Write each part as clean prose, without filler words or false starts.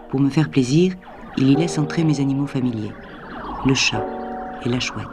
Pour me faire plaisir, il y laisse entrer mes animaux familiers, le chat et la chouette.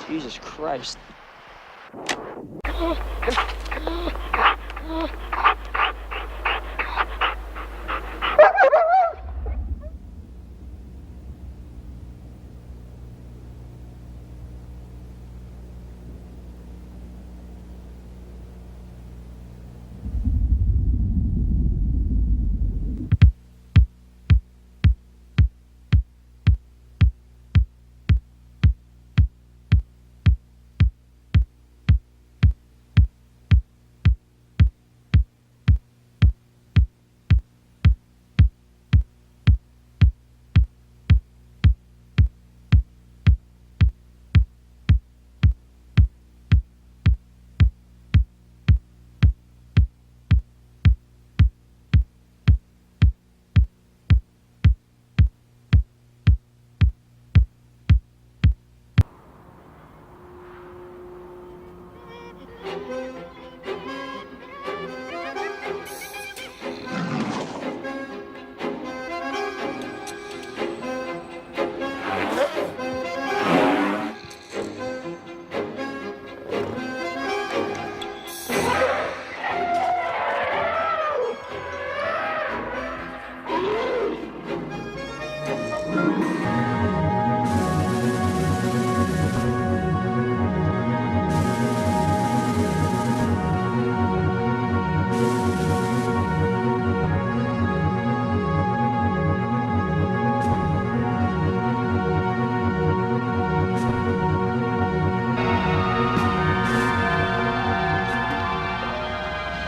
Jesus Christ.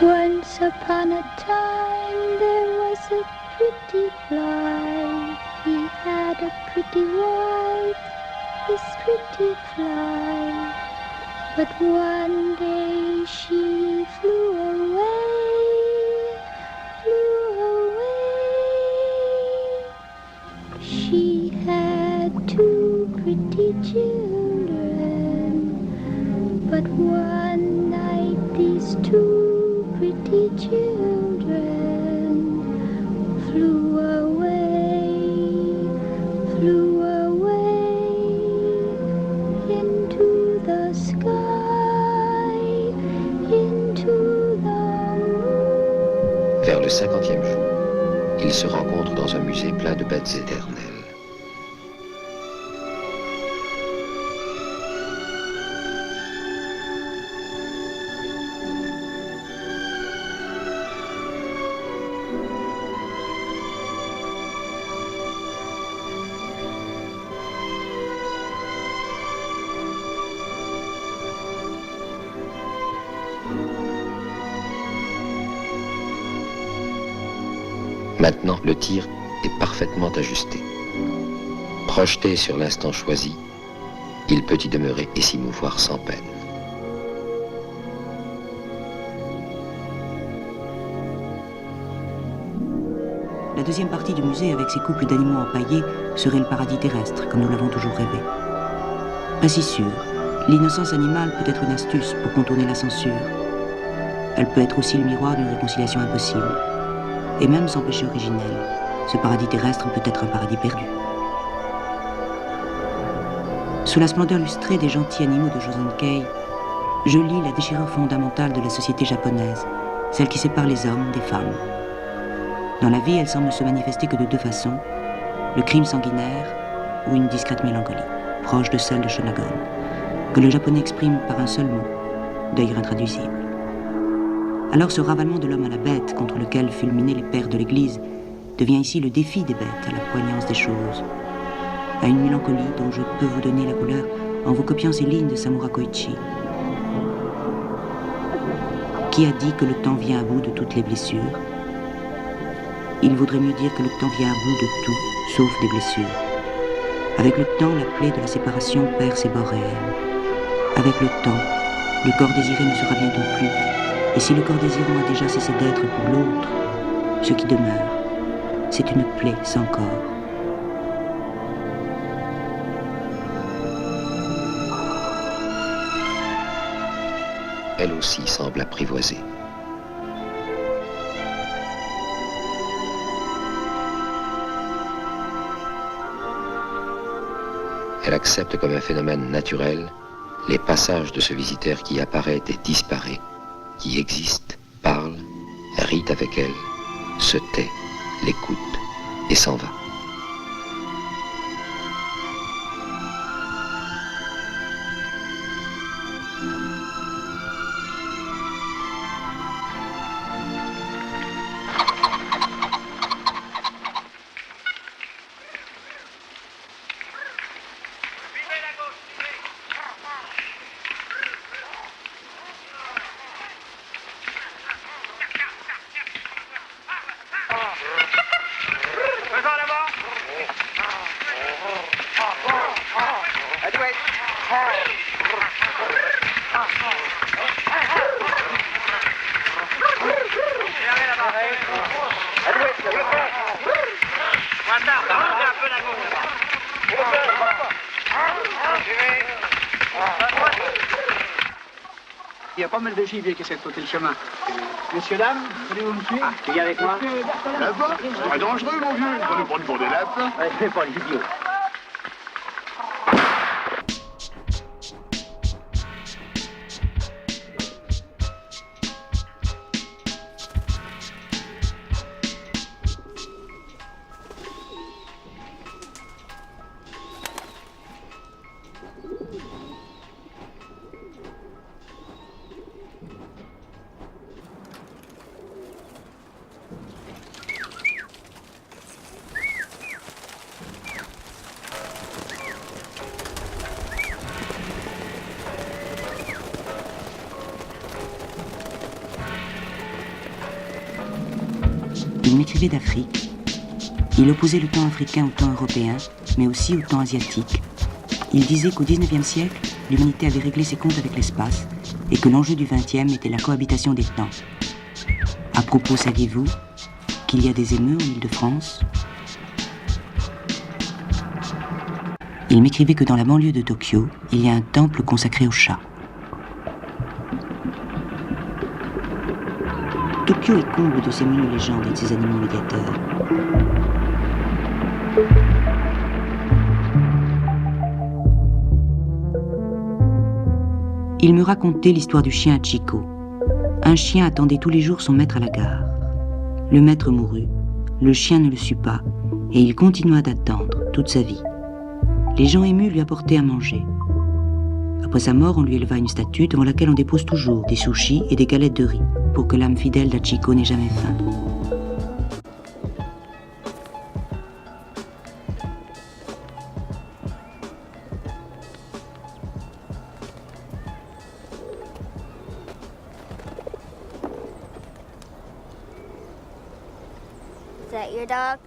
Once upon a time there was a pretty fly. He had a pretty wife, this pretty fly. But one day she flew away, flew away. She had two pretty children, but one night these two pretty children flew away into the sky, into the moon. Vers le 50e jour, ils se rencontrent dans un musée plein de bêtes éternelles. Maintenant, le tir est parfaitement ajusté. Projeté sur l'instant choisi, il peut y demeurer et s'y mouvoir sans peine. La deuxième partie du musée, avec ses couples d'animaux empaillés, serait le paradis terrestre, comme nous l'avons toujours rêvé. Pas si sûr. L'innocence animale peut être une astuce pour contourner la censure. Elle peut être aussi le miroir d'une réconciliation impossible. Et même sans péché originel, ce paradis terrestre peut être un paradis perdu. Sous la splendeur lustrée des gentils animaux de Joseon Kei, je lis la déchirure fondamentale de la société japonaise, celle qui sépare les hommes des femmes. Dans la vie, elle semble se manifester que de deux façons, le crime sanguinaire ou une discrète mélancolie, proche de celle de Shonagon, que le japonais exprime par un seul mot, d'ailleurs intraduisible. Alors ce ravalement de l'homme à la bête contre lequel fulminaient les pères de l'Église devient ici le défi des bêtes à la poignance des choses, à une mélancolie dont je peux vous donner la couleur en vous copiant ces lignes de Samura Koichi. Qui a dit que le temps vient à bout de toutes les blessures? Il vaudrait mieux dire que le temps vient à bout de tout, sauf des blessures. Avec le temps, la plaie de la séparation perd ses bords réels. Avec le temps, le corps désiré ne sera bientôt plus. Et si le corps désirant a déjà cessé d'être pour l'autre, ce qui demeure, c'est une plaie sans corps. Elle aussi semble apprivoisée. Elle accepte comme un phénomène naturel les passages de ce visiteur qui apparaît et disparaît, qui existe, parle, rit avec elle, se tait, l'écoute et s'en va. Il y a pas mal de gibier qui essaie de sauter le chemin. Messieurs, dames, voulez-vous me suivre? Tu viens avec moi? Là-bas, c'est pas dangereux, mon vieux. Ils vont nous prendre pour des lapins. Ouais, c'est pas les idiots. Il m'écrivait d'Afrique. Il opposait le temps africain au temps européen, mais aussi au temps asiatique. Il disait qu'au XIXe siècle, l'humanité avait réglé ses comptes avec l'espace et que l'enjeu du XXe était la cohabitation des temps. À propos, saviez-vous qu'il y a des émeus en Île-de-France? Il m'écrivait que dans la banlieue de Tokyo, il y a un temple consacré aux chats. Tokyo est comble de ces menues légendes et de ces animaux médiateurs. Il me racontait l'histoire du chien Hachiko. Un chien attendait tous les jours son maître à la gare. Le maître mourut, le chien ne le sut pas, et il continua d'attendre toute sa vie. Les gens émus lui apportaient à manger. Après sa mort, on lui éleva une statue devant laquelle on dépose toujours des sushis et des galettes de riz, pour que l'âme fidèle d'Hachiko n'ait jamais faim. Is that your dog?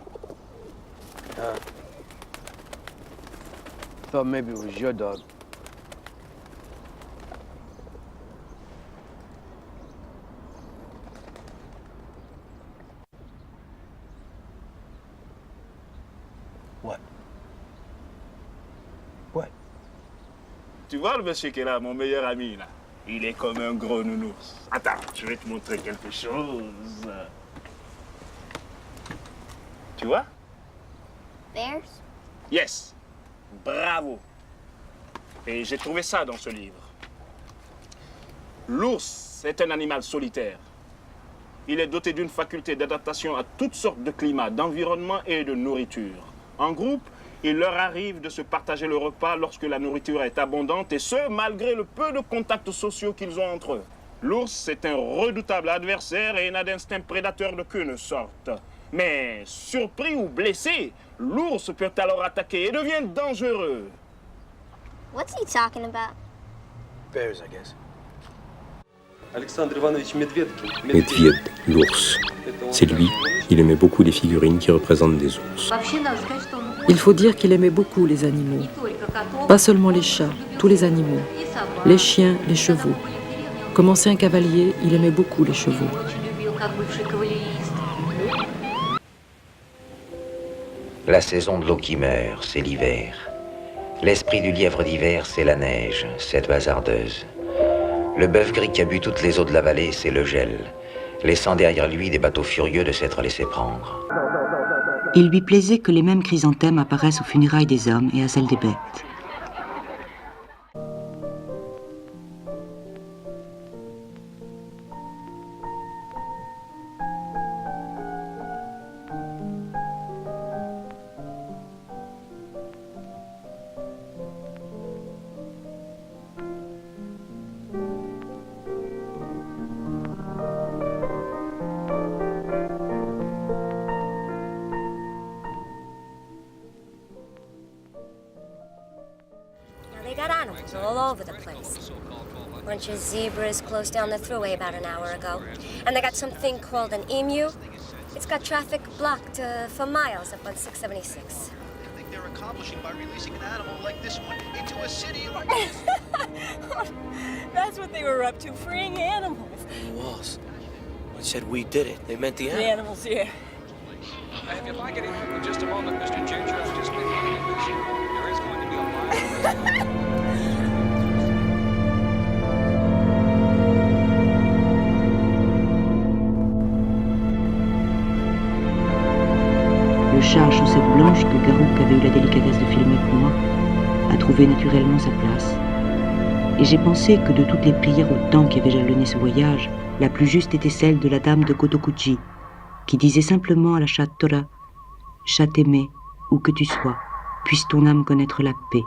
Thought maybe it was your dog. What? What? Tu vois le monsieur qui est là, mon meilleur ami, là? Il est comme un gros nounours. Attends, je vais te montrer quelque chose. Tu vois? Bears? Yes. Bravo. Et j'ai trouvé ça dans ce livre. L'ours est un animal solitaire. Il est doté d'une faculté d'adaptation à toutes sortes de climats, d'environnement et de nourriture. En groupe, il leur arrive de se partager le repas lorsque la nourriture est abondante, et ce, malgré le peu de contacts sociaux qu'ils ont entre eux. L'ours est un redoutable adversaire et n'a d'instinct prédateur d'aucune sorte. Mais, surpris ou blessé, l'ours peut alors attaquer et devient dangereux. What's he talking about? Bears, I guess. Medved, l'ours. C'est lui, il aimait beaucoup les figurines qui représentent des ours. Il faut dire qu'il aimait beaucoup les animaux. Pas seulement les chats, tous les animaux. Les chiens, les chevaux. Comme ancien cavalier, il aimait beaucoup les chevaux. La saison de l'eau qui meurt, c'est l'hiver. L'esprit du lièvre d'hiver, c'est la neige, cette hasardeuse. Le bœuf gris qui a bu toutes les eaux de la vallée, c'est le gel, laissant derrière lui des bateaux furieux de s'être laissés prendre. Il lui plaisait que les mêmes chrysanthèmes apparaissent aux funérailles des hommes et à celles des bêtes. They got animals all over the place. A bunch of zebras closed down the thruway about an hour ago. And they got something called an emu. It's got traffic blocked for miles up on 676. I think they're accomplishing by releasing an animal like this one into a city. That's what they were up to, freeing animals. It was. They said we did it. They meant the The animals, yeah. If you'd like anything in just a moment, Mr. Ginger has just been handed. There is going to be a live. Le chat à chaussettes blanches que Garouk avait eu la délicatesse de filmer pour moi a trouvé naturellement sa place. Et j'ai pensé que de toutes les prières au temps qui avaient jalonné ce voyage, la plus juste était celle de la dame de Kotokuchi, qui disait simplement à la chatte Tora, « Chat aimé, où que tu sois, puisse ton âme connaître la paix. »